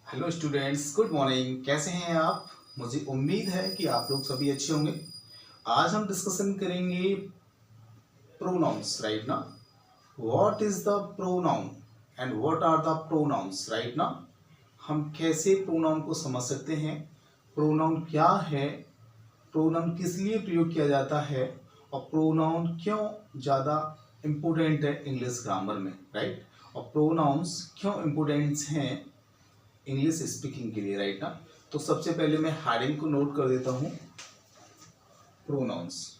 Hello students, good morning. कैसे हैं आप? मुझे उम्मीद है कि आप लोग सभी अच्छे होंगे। आज हम डिस्कशन करेंगे प्रोनाउंस, राइट ना। What is the pronoun and what are the pronouns, right ना। हम कैसे प्रोनाउन को समझ सकते हैं, प्रोनाउन क्या है, प्रोनाउन किस लिए प्रयोग किया जाता है और प्रोनाउन क्यों ज़्यादा इम्पोर्टेंट है इंग्लिश ग्रामर में, राइट। और प्रोनाउंस क्यों इम्पोर्टेंट हैं इंग्लिश स्पीकिंग के लिए, राइट ना। तो सबसे पहले मैं हेडिंग को नोट कर देता हूं, प्रोनाउंस।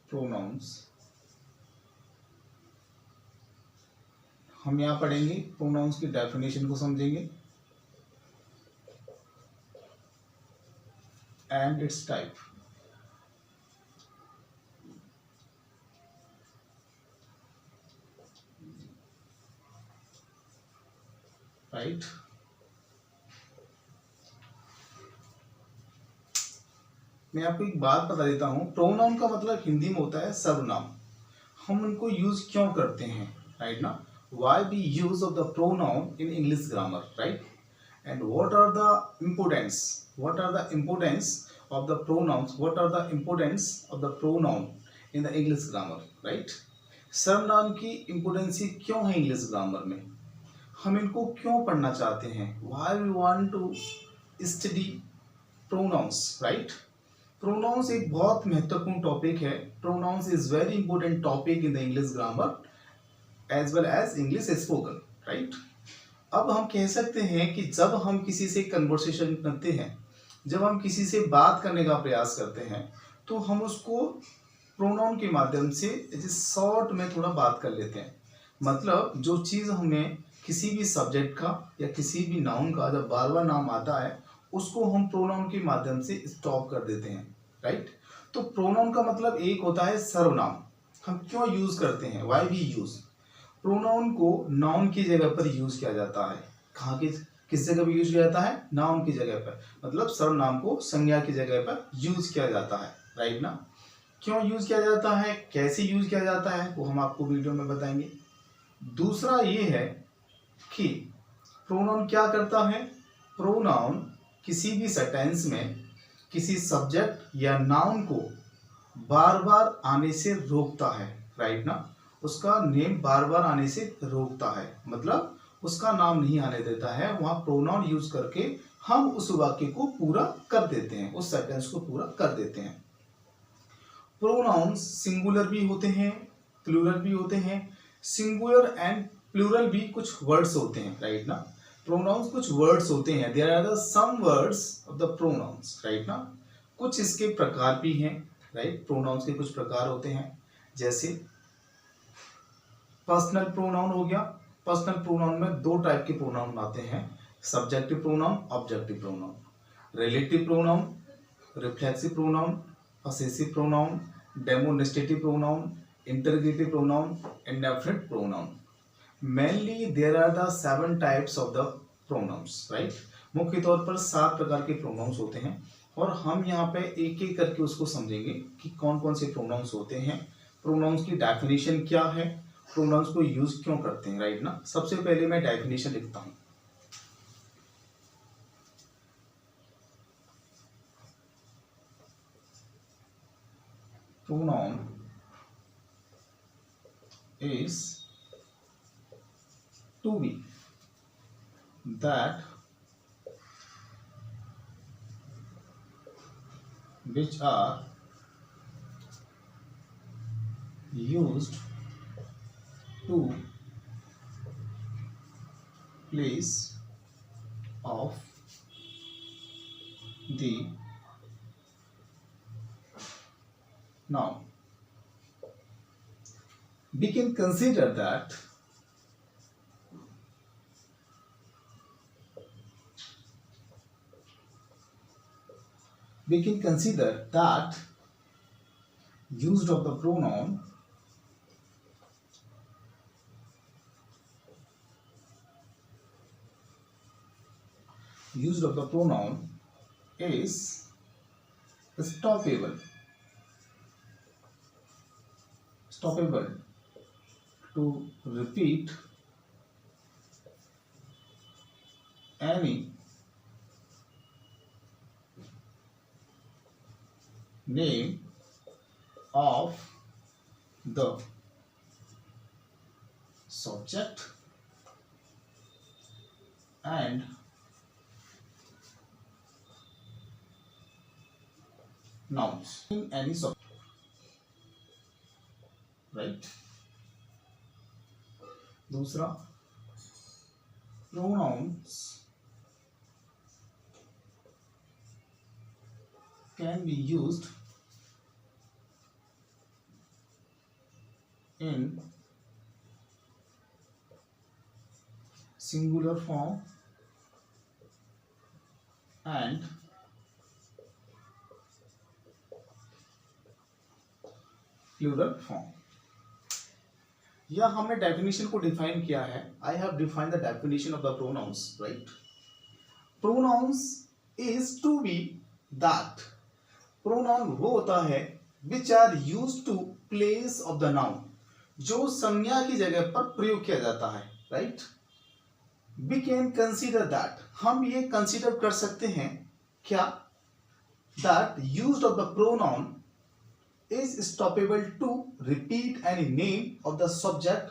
प्रोनाउंस हम यहां पढ़ेंगे, प्रोनाउंस की डेफिनेशन को समझेंगे एंड इट्स टाइप। राइट, मैं आपको एक बात बता देता हूं, प्रोनाउन का मतलब हिंदी में होता है सर्वनाम। हम उनको यूज क्यों करते हैं, राइट ना। Why we use of the pronoun in English grammar, right. And what are the importance, what are the importance of the pronouns, what are the importance of the pronoun in the English grammar, right। सर्वनाम की impotency क्यों है English grammar में, हम इनको क्यों पढ़ना चाहते हैं, why we want to study pronouns, right। Pronouns एक बहुत महत्वपूर्ण टॉपिक है। Pronouns is very important topic in the English grammar as well as English spoken, right. अब हम कह सकते हैं कि जब हम किसी से कन्वर्सेशन करते हैं, जब हम किसी से बात करने का प्रयास करते हैं, तो हम उसको प्रोनाउन के माध्यम से शॉर्ट में थोड़ा बात कर लेते हैं। मतलब जो चीज़ हमें किसी भी सब्जेक्ट का या किसी भी नाउन का जब बार बार नाम आता है, उसको हम प्रोनाउन के माध्यम से स्टॉप कर देते हैं, राइट। तो प्रोनाउन का मतलब एक होता है सर्वनाम। हम क्यों यूज करते हैं, वाई वी यूज। प्रोनाउन को नाउन की जगह पर यूज किया जाता है। कहाँ की, किस जगह पर यूज किया जाता है, नाउन की जगह पर, मतलब सर्वनाम को संज्ञा की जगह पर यूज किया जाता है, राइट ना। क्यों यूज किया जाता है, कैसे यूज किया जाता है, वो हम आपको वीडियो में बताएंगे। दूसरा ये है कि प्रोनाउन क्या करता है। प्रोनाउन किसी भी सेंटेंस में किसी सब्जेक्ट या नाउन को बार बार आने से रोकता है, राइट ना। उसका नेम बार बार आने से रोकता है, मतलब उसका नाम नहीं आने देता है। वहां प्रोनाउन यूज करके हम उस वाक्य को पूरा कर देते हैं, उस सेंटेंस को पूरा कर देते हैं। प्रोनाउंस सिंगुलर भी होते हैं, प्लूरल भी होते हैं। सिंगुलर एंड प्लूरल भी कुछ वर्ड्स होते हैं, राइट ना। प्रोनाउंस कुछ वर्ड्स होते हैं, there are the some words of the pronouns, right ना। कुछ इसके प्रकार भी हैं, राइट। प्रोनाउंस के कुछ प्रकार होते हैं, जैसे पर्सनल प्रोनाउन हो गया। पर्सनल प्रोनाउन में दो टाइप के प्रोनाउन आते हैं, subjective pronoun, objective pronoun. Relative pronoun, reflexive pronoun, possessive pronoun, demonstrative pronoun, interrogative pronoun, indefinite pronoun. Mainly there are the 7 types of the pronouns, right। मुख्य तौर पर 7 प्रकार के प्रोनाउंस होते हैं और हम यहाँ पे एक एक करके उसको समझेंगे कि कौन कौन से प्रोनाउंस होते हैं, प्रोनाउंस की डेफिनेशन क्या है, प्रोनाउंस को यूज क्यों करते हैं, राइट ना। सबसे पहले मैं डेफिनेशन लिखता हूँ। Pronoun is to be that which are used to place of the noun. We can consider that used of the pronoun is stoppable to repeat any name of the subject and nouns in any subject, right? दूसरा, pronouns can be used in singular form and plural form. यह हमने definition को define किया है। I have defined the definition of the pronouns, right? Pronouns is to be that, pronoun वो होता है which are used to place of the noun, जो संज्ञा की जगह पर प्रयोग किया जाता है, right? We can consider that, हम ये कंसीडर कर सकते हैं क्या, that used of the pronoun is stoppable to repeat any name of the subject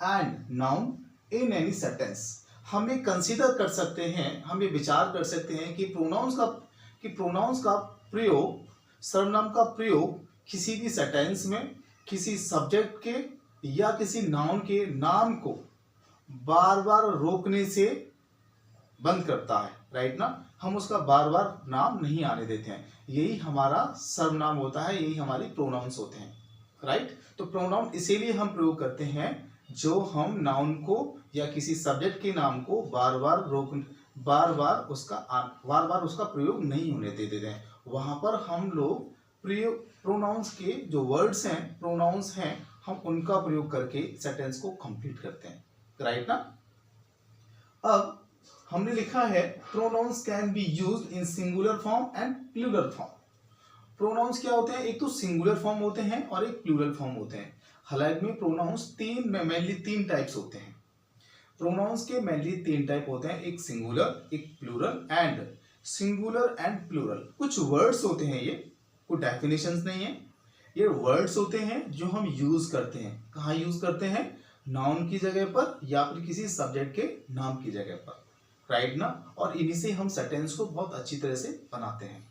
and noun in any sentence। हम ये कंसीडर कर सकते हैं, हम ये विचार कर सकते हैं कि प्रोनाउंस का प्रयोग, सर्वनाम का प्रयोग किसी भी सेंटेंस में किसी सब्जेक्ट के या किसी नाउन के नाम को बार बार रोकने से बंद करता है, राइट ना? हम उसका बार बार नाम नहीं आने देते हैं। यही हमारा सर्वनाम होता है, यही हमारी प्रोनाउंस होते हैं, राइट? तो प्रोनाउन इसीलिए हम प्रयोग करते हैं जो हम नाउन को या किसी सब्जेक्ट के नाम को बार बार उसका प्रयोग नहीं होने देते हैं। वहां पर हम लोग प्रोनाउंस के जो वर्ड्स हैं, प्रोनाउंस हैं, हम उनका प्रयोग करके सेंटेंस को कंप्लीट करते हैं, राइट ना? अब हमने लिखा है pronouns can be used in singular form and plural form. Pronouns क्या होते हैं? एक तो सिंगुलर फॉर्म होते हैं और एक प्लूरल फॉर्म होते हैं। हालांकि में प्रोनाउंस मेनली तीन टाइप्स होते हैं। प्रोनाउंस के मेनली तीन टाइप होते हैं, एक सिंगुलर, एक plural and singular and plural. कुछ वर्ड्स होते हैं, ये कोई डेफिनेशंस नहीं है, ये वर्ड्स होते हैं जो हम यूज करते हैं। कहाँ यूज करते हैं? नाउन की जगह पर या फिर किसी सब्जेक्ट के नाम की जगह पर, राइट ना? और इन्हीं से हम सेंटेंस को बहुत अच्छी तरह से बनाते हैं।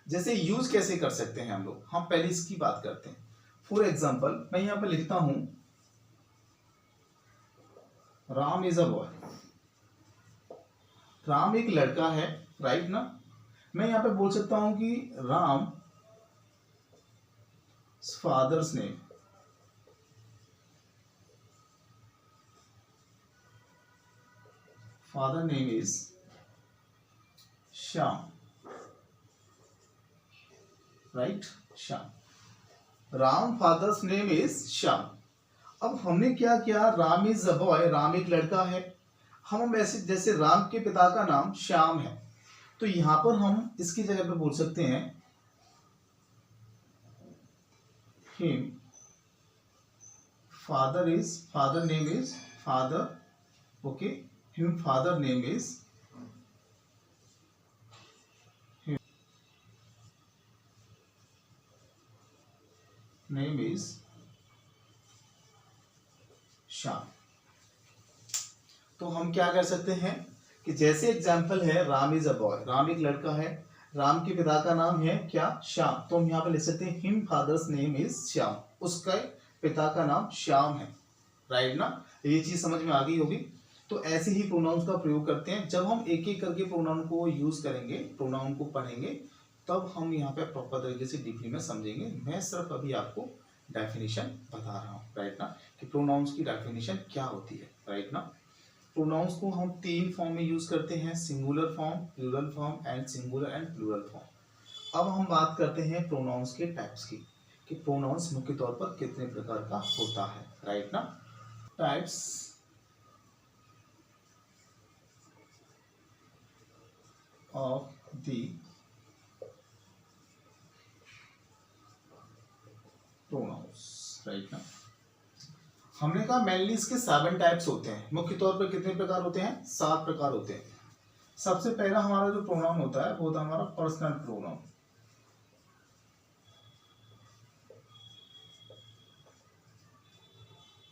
जैसे यूज कैसे कर सकते हैं हम लोग, हम पहले इसकी बात करते हैं। फॉर एग्जांपल मैं यहां पर लिखता हूं Ram is a boy, Ram एक लड़का है, राइट ना? मैं यहां पे बोल सकता हूं कि Ram father's name, father name is Shyam, right? Shyam, Ram father's name is Shyam. अब हमने क्या किया, Ram is a boy, Ram एक लड़का है। हम ऐसे जैसे राम के पिता का नाम श्याम है, तो यहां पर हम इसकी जगह पे बोल सकते हैं him father name is father, okay? Him father name is Shyam. तो हम क्या कर सकते हैं कि जैसे एग्जाम्पल है Ram is a boy, Ram एक लड़का है, राम के पिता का नाम है क्या? श्याम। तो हम यहाँ पे लिख सकते हैं him father's name is Shyam, उसका पिता का नाम श्याम है, राइट ना? ये चीज समझ में आ गई होगी। तो ऐसे ही प्रोनाउंस का प्रयोग करते हैं। जब हम एक एक करके प्रोनाउन को यूज करेंगे, प्रोनाउन को पढ़ेंगे, तब हम यहाँ पे प्रॉपर तरीके से डीपली में समझेंगे। मैं सिर्फ अभी आपको डेफिनेशन बता रहा हूँ, राइट ना, कि प्रोनाउंस की डेफिनेशन क्या होती है, राइट ना। प्रोनाउंस को हम तीन फॉर्म में यूज करते हैं, singular form, plural form and singular and plural form. अब हम बात करते हैं प्रोनाउंस के टाइप्स की, कि प्रोनाउंस मुख्य तौर पर कितने प्रकार का होता है, राइट ना। Types of the pronouns, right ना। हमने कहा मेनली इसके 7 टाइप्स होते हैं। मुख्य तौर पर कितने प्रकार होते हैं? 7 प्रकार होते हैं। सबसे पहला हमारा जो प्रोनाउन होता है वो होता है हमारा पर्सनल प्रोनाउन।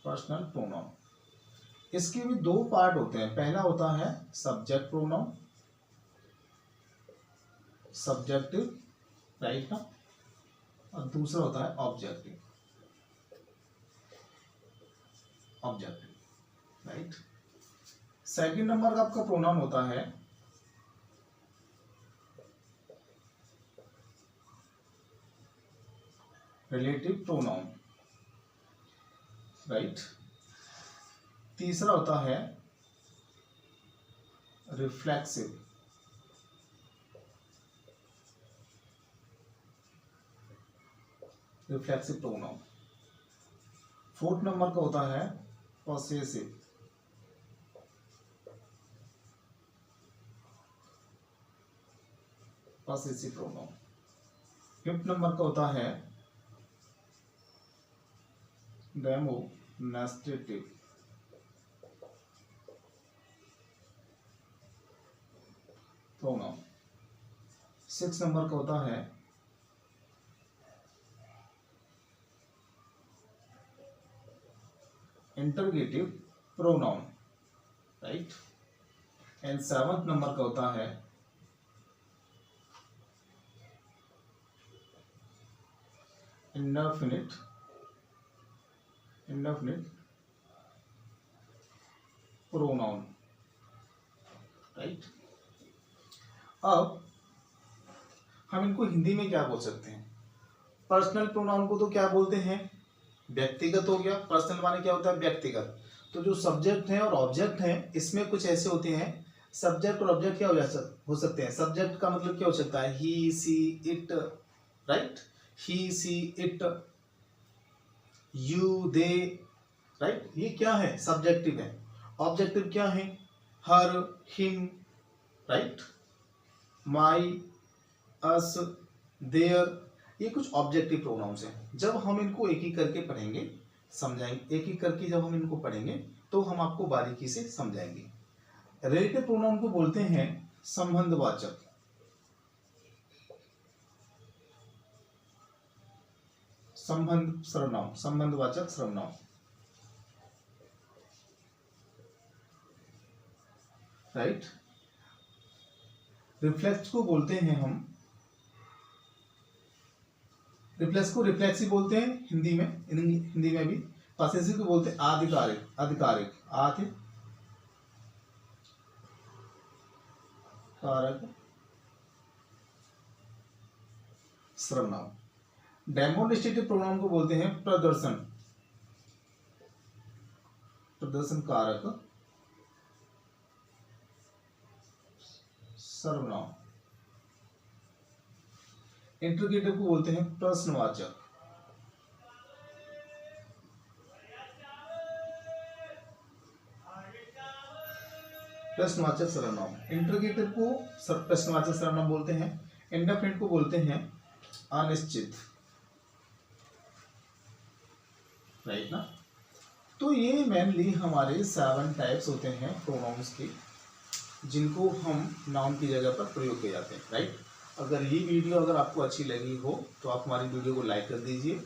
पर्सनल प्रोनाउन, इसके भी 2 पार्ट होते हैं। पहला होता है सब्जेक्ट प्रोनाउन, सब्जेक्टिव, राइट ना, और दूसरा होता है objective, objective, right. Second number का आपका प्रोनाउन होता है रिलेटिव प्रोनाउन, राइट। तीसरा होता है reflexive, reflexive pronoun. Fourth number का होता है possessive, possessive pronoun. Fifth number का होता है डेमोन्स्ट्रेटिव, प्रोनाउन। 6 नंबर का होता है interrogative pronoun, right. And 7th number का होता है इंडेफिनिट, इंडेफिनिट प्रोनाउन, राइट। अब हम इनको हिंदी में क्या बोल सकते हैं? पर्सनल प्रोनाउन को तो क्या बोलते हैं? व्यक्तिगत हो गया। पर्सनल माने क्या होता है? व्यक्तिगत। तो जो सब्जेक्ट हैं और ऑब्जेक्ट हैं इसमें कुछ ऐसे होते हैं, सब्जेक्ट और ऑब्जेक्ट क्या हो सकते हैं? सब्जेक्ट का मतलब क्या हो सकता है? He, she, it, right. He, she, it, you, they, right. ये क्या है? सब्जेक्टिव है। ऑब्जेक्टिव क्या है? Her, him, right, my, us, their, ये कुछ ऑब्जेक्टिव प्रोनाउंस हैं। जब हम इनको एक एक करके पढ़ेंगे, समझाएंगे, एक एक करके जब हम इनको पढ़ेंगे तो हम आपको बारीकी से समझाएंगे। रिलेटिव प्रोनाउन को बोलते हैं संबंधवाचक, संबंध सर्वनाम, संबंधवाचक सर्वनाम, राइट। रिफ्लेक्स को बोलते हैं हम, रिफ्लेक्स को रिफ्लेक्सिव बोलते हैं हिंदी में, हिंदी में भी। पॉसेसिव को बोलते हैं आधिकारिक, आधिकारिक, आधिकारक सर्वनाम। डेमोन्स्ट्रेटिव प्रोनाउन को बोलते हैं प्रदर्शन, प्रदर्शन कारक सर्वनाम। इंटरोगेटिव को बोलते हैं प्रश्नवाचक, प्रश्नवाचक सर्वनाम। इंटरोगेटिव को प्रश्नवाचक सर्वनाम बोलते हैं। इंडेफिनिट को बोलते हैं अनिश्चित, राइट ना। तो ये मेनली हमारे 7 टाइप्स होते हैं प्रोनाउंस के, जिनको हम नाउन की जगह पर प्रयोग किए जाते हैं, राइट। अगर ये वीडियो अगर आपको अच्छी लगी हो तो आप हमारी वीडियो को लाइक कर दीजिए।